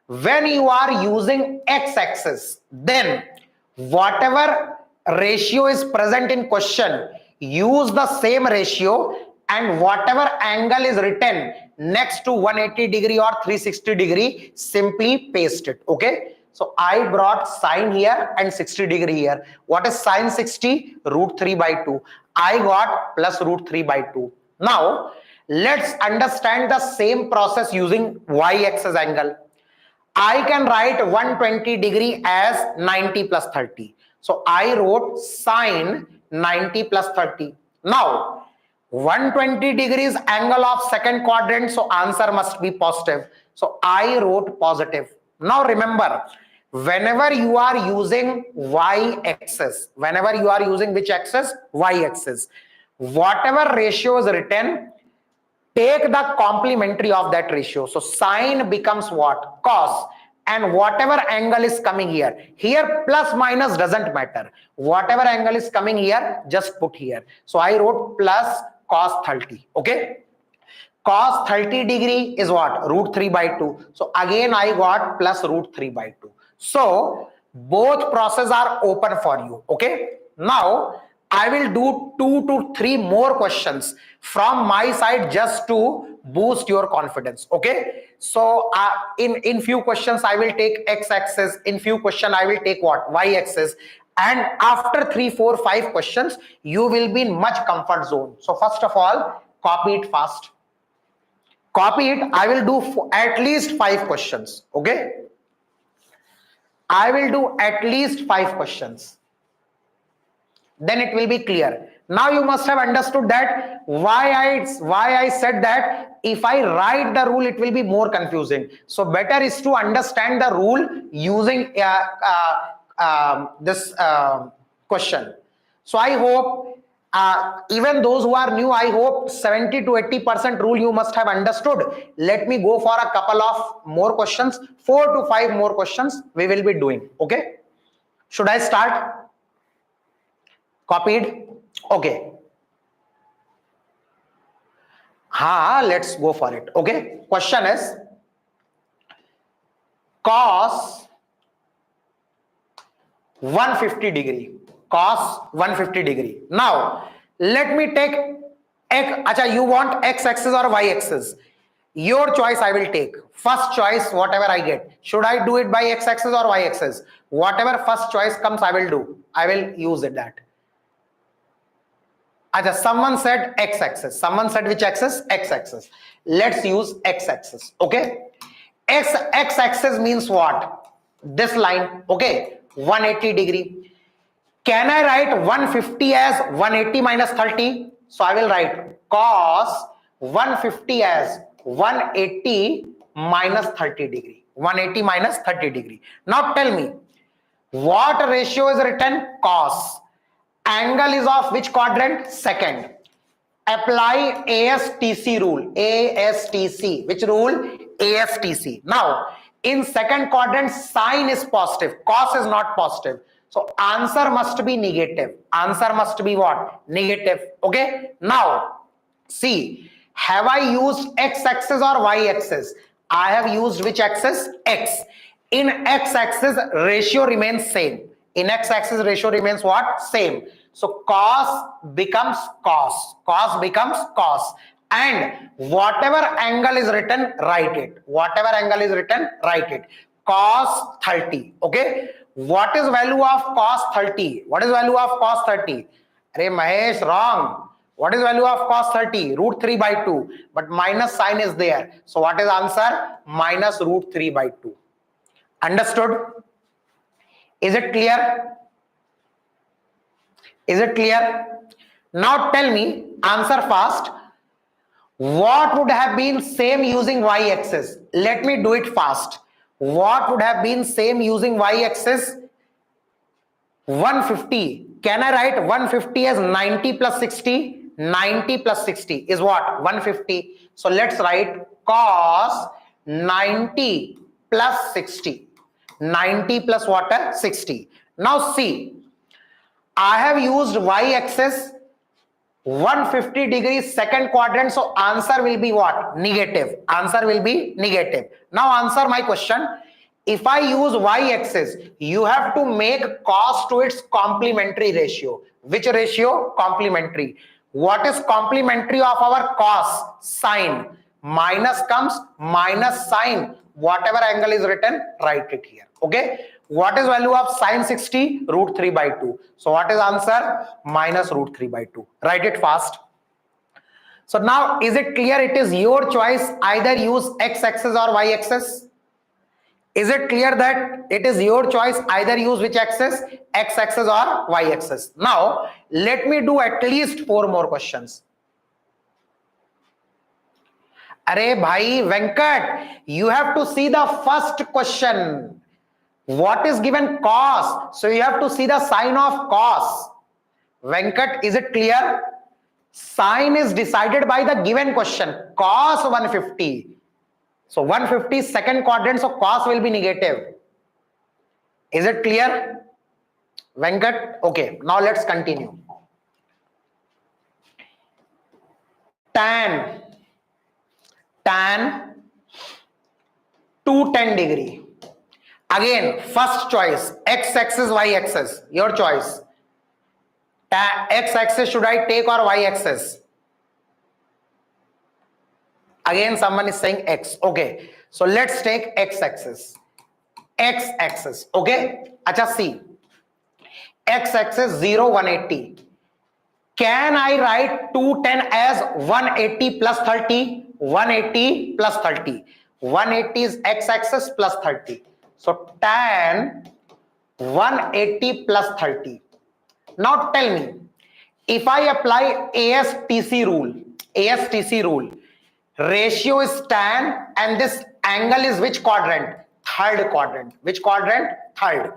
when you are using x-axis, then whatever ratio is present in question, use the same ratio, and whatever angle is written next to 180 degree or 360 degree, simply paste it. Okay. So I brought sine here and 60 degree here. What is sine 60? Root 3 by 2. I got plus root 3 by 2. Now, let's understand the same process using y-axis angle. I can write 120 degree as 90 plus 30. So I wrote sine 90 plus 30. Now, 120 degrees angle of second quadrant, so answer must be positive. So I wrote positive. Now remember, whenever you are using y-axis, whenever you are using which axis? Y-axis. Whatever ratio is written, take the complementary of that ratio. So sine becomes what? Cos. And whatever angle is coming here, here plus minus doesn't matter. Whatever angle is coming here, just put here. So I wrote plus cos 30. Okay. Cos 30 degree is what? Root 3 by 2. So again I got plus root 3 by 2. So both processes are open for you. Okay. Now I will do 2 to 3 more questions from my side just to boost your confidence. Okay. So in few questions I will take x-axis. In few questions I will take what? Y-axis. And after 3, 4, 5 questions, you will be in much comfort zone. So first of all, copy it fast. Copy it. I will do at least 5 questions. Okay. I will do at least 5 questions. Then it will be clear. Now you must have understood that why I said that if I write the rule, it will be more confusing. So better is to understand the rule using this question. So I hope even those who are new, I hope 70 to 80% rule you must have understood. Let me go for a couple of more questions. 4 to 5 more questions we will be doing. Okay. Should I start? Copied? Okay. Let's go for it. Okay. Question is cos 150 degree. Cos 150 degree. Now, let me take you want x-axis or y-axis? Your choice I will take. First choice, whatever I get. Should I do it by x-axis or y-axis? Whatever first choice comes, I will do. I will use it that. Someone said x-axis. Someone said which axis? X-axis. Let's use x-axis. Okay. X-axis means what? This line. Okay. 180 degree. Can I write 150 as 180 minus 30? So I will write cos 150 as 180 minus 30 degree. 180 minus 30 degree. Now tell me, what ratio is written? Cos. Angle is of which quadrant? Second. Apply ASTC rule. ASTC. Which rule? ASTC. Now, in second quadrant, sine is positive. Cos is not positive. So answer must be negative. Answer must be what? Negative. Okay. Now, see, have I used x-axis or y-axis? I have used which axis? X. In x-axis, ratio remains same. In x-axis, ratio remains what? Same. So cos becomes cos. Cos becomes cos. And whatever angle is written, write it. Whatever angle is written, write it. Cos 30. Okay. What is value of cos 30? What is value of cos 30? Arey Mahesh, wrong. What is value of cos 30? Root 3 by 2. But minus sign is there. So what is answer? Minus root 3 by 2. Understood? Is it clear? Is it clear? Now tell me, Answer fast. What would have been same using y-axis? Let me do it fast. What would have been same using y-axis? 150. Can I write 150 as 90 plus 60? 90 plus 60 is what? 150. So let's write cos 90 plus 60. 90 plus what? 60. Now see, I have used y-axis 150 degrees second quadrant, so answer will be what? Negative. Answer will be negative. Now answer my question. If I use y-axis, you have to make cos to its complementary ratio. Which ratio? Complementary. What is complementary of our cos? Sine. Minus comes minus sine. Whatever angle is written, write it here. Okay. What is value of sine 60? Root 3 by 2. So what is answer? Minus root 3 by 2. Write it fast. So now is it clear? It is your choice. Either use x-axis or y-axis. Is it clear that it is your choice? Either use which axis? X-axis or y-axis. Now let me do at least 4 more questions. Arey bhai Venkat, you have to see the first question. What is given? Cos. So you have to see the sign of cos. Venkat, is it clear? Sign is decided by the given question. Cos 150. So 150 is second quadrant, so cos will be negative. Is it clear? Venkat? Okay, now let's continue. Tan 210 degree. Again, first choice, x-axis, y-axis, your choice. X-axis should I take or y-axis? Again, someone is saying x. Okay, so let's take x-axis. X-axis, okay? Acha, see. X-axis 0, 180. Can I write 210 as 180 plus 30? 180 plus 30. 180 is x-axis plus 30. So tan 180 plus 30. Now tell me, if I apply ASTC rule, ratio is tan and this angle is which quadrant? Third quadrant. Which quadrant? Third.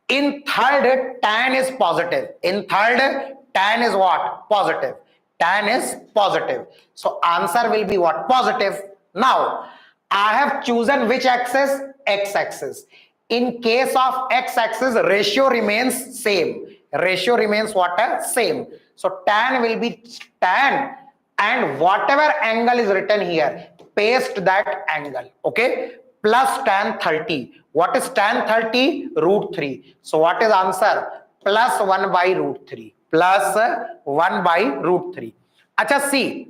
In third, tan is positive. In third, tan is what? Positive. Tan is positive. So answer will be what? Positive. Now, I have chosen which axis? X-axis. In case of x-axis, ratio remains same. Ratio remains what? Same. So tan will be tan and whatever angle is written here, paste that angle. Okay. Plus tan 30. What is tan 30? Root 3. So what is answer? Plus 1 by root 3. Plus 1 by root 3. Acha, see.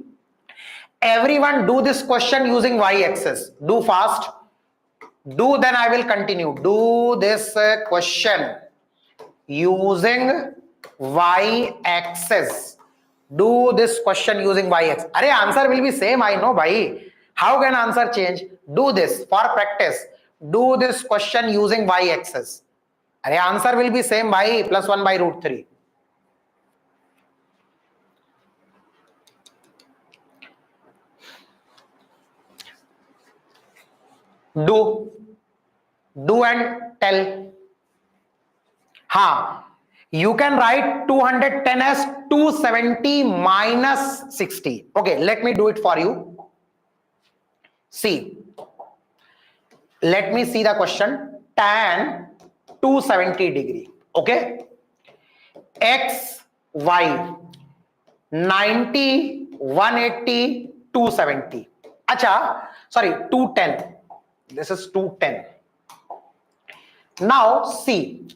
Everyone do this question using y-axis. Do fast. Do, then I will continue. Do this question using y-axis. Do this question using y-axis. Arey, answer will be same, I know, bhai. How can answer change? Do this for practice. Do this question using y-axis. Arey, answer will be same, bhai. Plus 1 by root 3. Do and tell. You can write 210 as 270 minus 60. Okay, let me do it for you. See, let me see the question. Tan 270 degree. Okay, x, y, 90, 180, 270. Acha, sorry, 210. This is 210. Now see,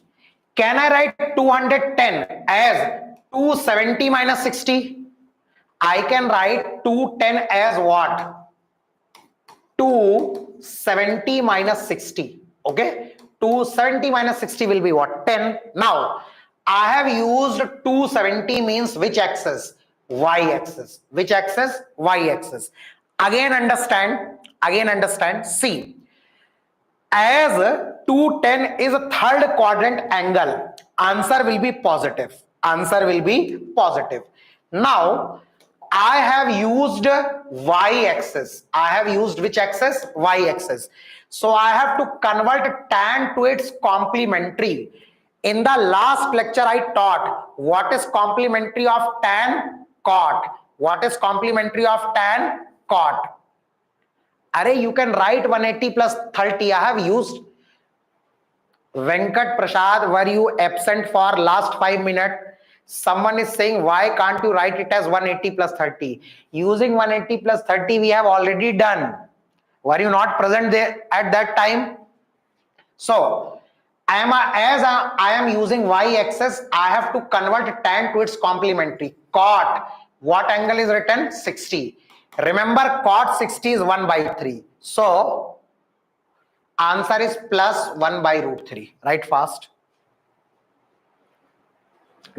can I write 210 as 270 minus 60? I can write 210 as what? 270 minus 60. Okay, 270 minus 60 will be what? 10. Now I have used 270 means which axis? Y-axis. Which axis? Y-axis. Again understand. See, as 210 is a third quadrant angle, answer will be positive. Answer will be positive. Now I have used y-axis. I have used which axis? Y-axis. So I have to convert tan to its complementary. In the last lecture I taught what is complementary of tan? Cot. What is complementary of tan? Cot. Array, you can write 180 plus 30. I have used. Venkat Prasad, were you absent for last 5 minutes? Someone is saying, why can't you write it as 180 plus 30? Using 180 plus 30, we have already done. Were you not present there at that time? So, I am using y-axis, I have to convert tan to its complementary. Cot, what angle is written? 60. Remember, cot 60 is 1 by 3. So, answer is plus 1 by root 3. Write fast.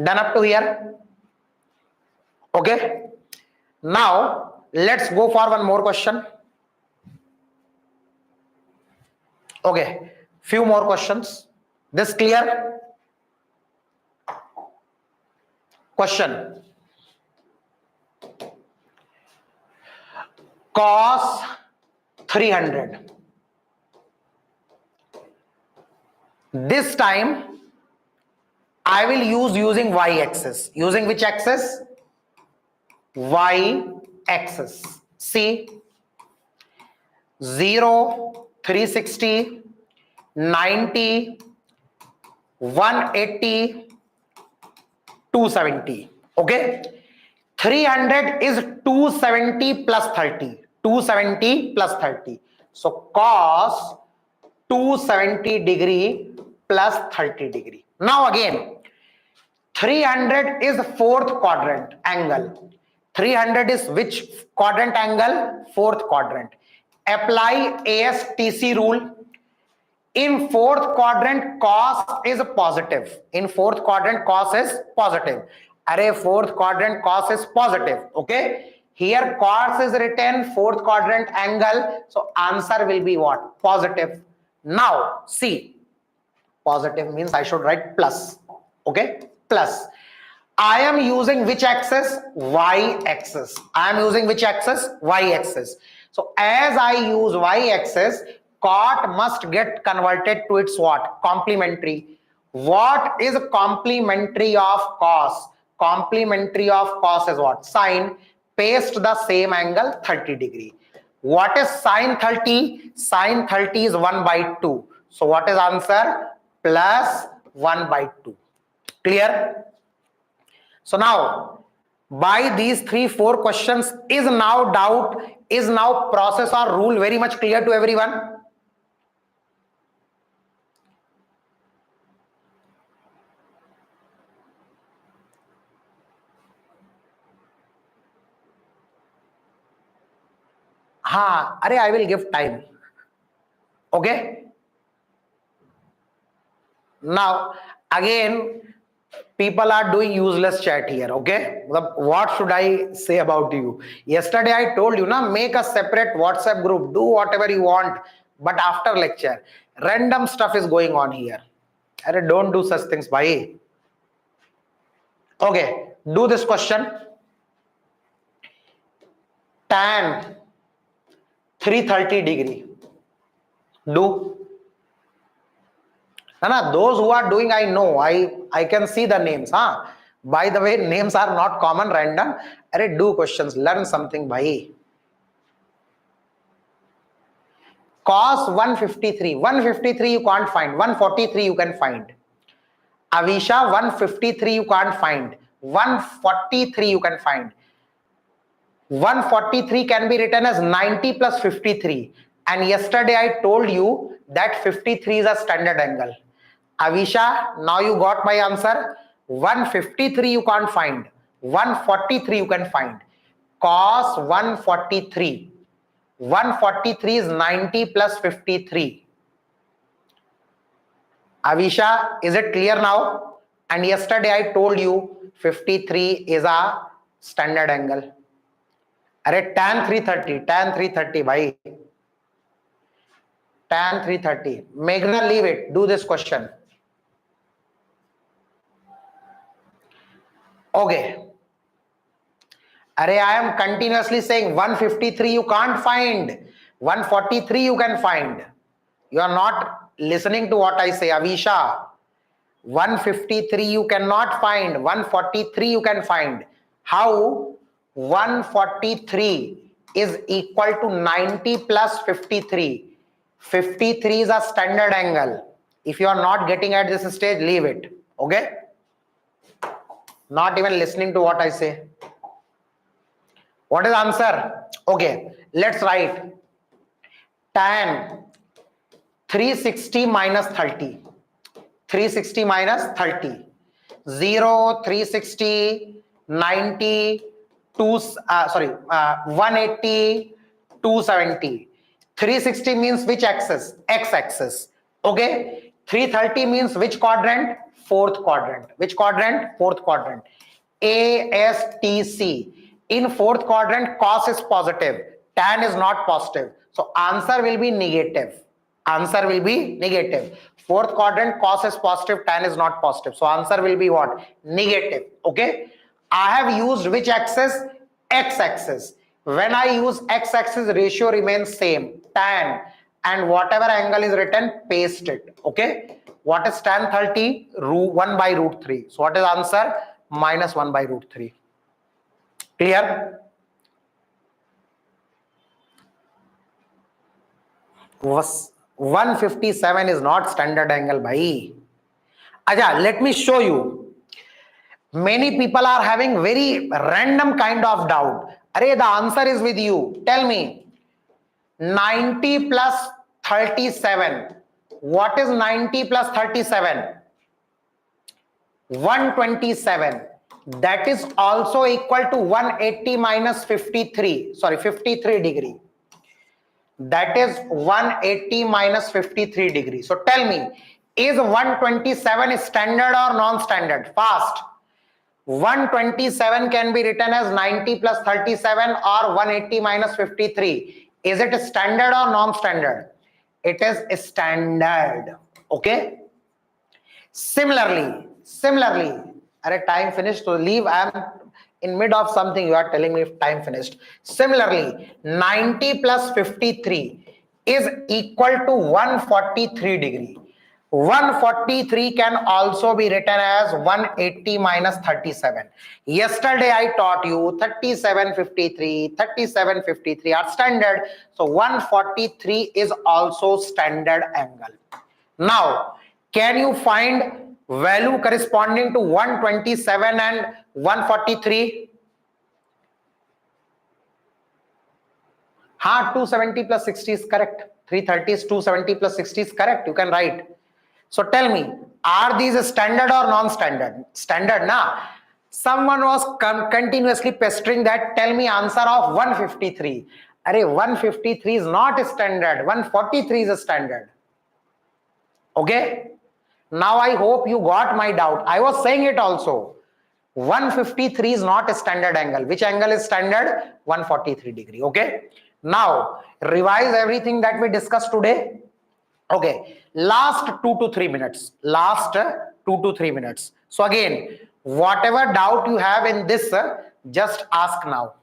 Done up to here? Okay. Now, let's go for one more question. Okay. Few more questions. This clear? Question. Cos 300. This time, I will use using y-axis. Using which axis? Y-axis. See, 0, 360, 90, 180, 270. Okay? 300 is 270 plus 30. 270 plus 30. So, cos 270 degree plus 30 degree. Now again, 300 is fourth quadrant angle. 300 is which quadrant angle? Fourth quadrant. Apply ASTC rule. In fourth quadrant, cos is positive. In fourth quadrant, cos is positive. Array, fourth quadrant, cos is positive. Okay. Here, cos is written, fourth quadrant angle. So, answer will be what? Positive. Now, see. Positive means I should write plus. Okay. Plus. I am using which axis? Y-axis. I am using which axis? Y-axis. So, as I use y-axis, cot must get converted to its what? Complementary. What is complementary of cos? Complementary of cos is what? Sine. Paste the same angle 30 degree. What is sine 30? Sine 30 is 1 by 2. So, what is answer? Plus 1 by 2. Clear? So now, by these 3-4 questions, is now doubt, is now process or rule very much clear to everyone? Arey, I will give time. Okay? Now, again, people are doing useless chat here. Okay? What should I say about you? Yesterday I told you, make a separate WhatsApp group. Do whatever you want. But after lecture, random stuff is going on here. Arey, don't do such things, bhai. Okay, do this question. Tan 330 degree. Do. Those who are doing, I know. I can see the names. By the way, names are not common, random. Arey, do questions. Learn something, bhai. Cos 153. 153 you can't find. 143 you can find. Avisha, 153 you can't find. 143 you can find. 143 can be written as 90 plus 53. And yesterday I told you that 53 is a standard angle. Avisha, now you got my answer. 153 you can't find. 143 you can find. Cos 143. 143 is 90 plus 53. Avisha, is it clear now? And yesterday I told you 53 is a standard angle. Arey, tan 330, bhai. Tan 330. Meghna, leave it. Do this question. Okay. Arey, I am continuously saying 153 you can't find. 143 you can find. You are not listening to what I say, Avisha. 153 you cannot find. 143 you can find. How? 143 is equal to 90 plus 53. 53 is a standard angle. If you are not getting at this stage, leave it. Okay? Not even listening to what I say. What is the answer? Okay, let's write tan 360 minus 30. 360 minus 30. 0, 360, 90, 180, 270. 360 means which axis? X axis. Okay. 330 means which quadrant? Fourth quadrant. Which quadrant? Fourth quadrant. ASTC. In fourth quadrant, cos is positive, tan is not positive. So answer will be negative. Answer will be negative. Fourth quadrant, cos is positive, tan is not positive. So answer will be what? Negative. Okay. I have used which axis? X axis. When I use X axis, ratio remains same. Tan and whatever angle is written, paste it. Okay. What is tan 30? 1 by root 3. So what is answer? Minus 1 by root 3. Clear? Was 157 is not standard angle, bhai. Aja, let me show you. Many people are having very random kind of doubt. Arey, the answer is with you. Tell me. 90 plus 37. What is 90 plus 37? 127. That is also equal to 180 minus 53. Sorry, 53 degree. That is 180 minus 53 degree. So tell me, is 127 standard or non-standard? Fast. 127 can be written as 90 plus 37 or 180 minus 53. Is it standard or non-standard? It is standard. Okay. Similarly, at a time finished, so leave. I am in mid of something. You are telling me if time finished. Similarly, 90 plus 53 is equal to 143 degree. 143 can also be written as 180 minus 37. Yesterday I taught you 3753, 3753 are standard. So 143 is also standard angle. Now, can you find value corresponding to 127 and 143? 270 plus 60 is correct. 330 is 270 plus 60 is correct. You can write. So tell me, are these standard or non-standard? Standard, na? Someone was continuously pestering that. Tell me answer of 153. Arey, 153 is not standard. 143 is a standard. Okay. Now I hope you got my doubt. I was saying it also. 153 is not a standard angle. Which angle is standard? 143 degree. Okay. Now revise everything that we discussed today. Okay. Last 2 to 3 minutes. Last 2 to 3 minutes. So again, whatever doubt you have in this, just ask now.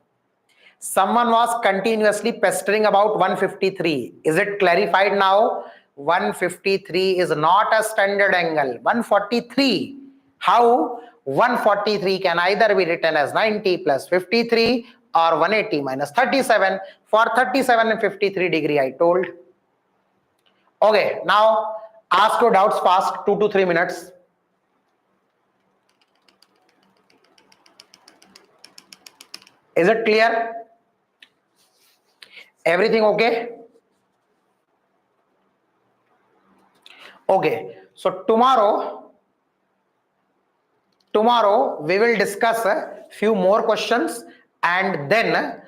Someone was continuously pestering about 153. Is it clarified now? 153 is not a standard angle. 143. How? 143 can either be written as 90 plus 53 or 180 minus 37. For 37 and 53 degree I told. Okay, now ask your doubts fast. 2 to 3 minutes. Is it clear? Everything okay? Okay, so tomorrow we will discuss a few more questions and then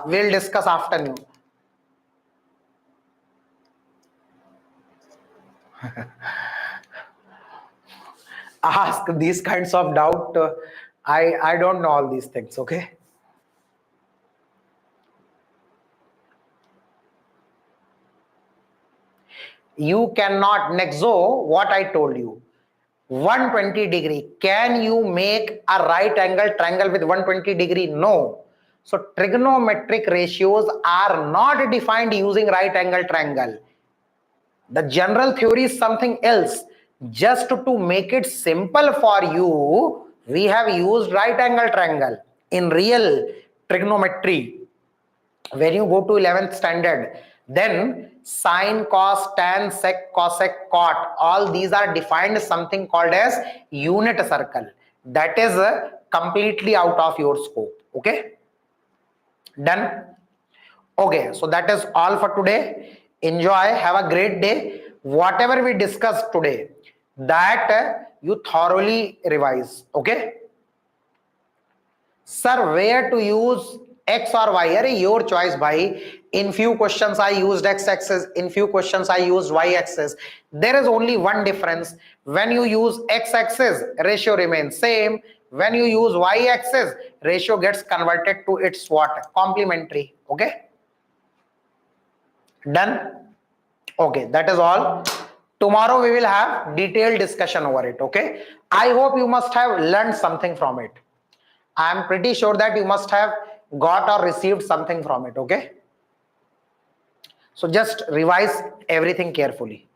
we'll discuss afternoon. Ask these kinds of doubt. I don't know all these things. Okay. You cannot, Nexo, what I told you. 120 degree. Can you make a right angle triangle with 120 degree? No. So trigonometric ratios are not defined using right angle triangle. The general theory is something else. Just to make it simple for you, we have used right angle triangle. In real trigonometry, when you go to 11th standard, then sine, cos, tan, sec, cosec, cot, all these are defined something called as unit circle. That is completely out of your scope. Okay, done. Okay, so that is all for today. Enjoy, have a great day. Whatever we discussed today, that you thoroughly revise. Okay, sir, where to use x or y? Are your choice, bhai. In few questions I used x-axis, in few questions I used y-axis. There is only one difference. When you use x-axis, ratio remains same. When you use y-axis, ratio gets converted to its what? Complementary. Okay, done. Okay, that is all. Tomorrow we will have detailed discussion over it. Okay, I hope you must have learned something from it. I am pretty sure that you must have got or received something from it. Okay, so just revise everything carefully.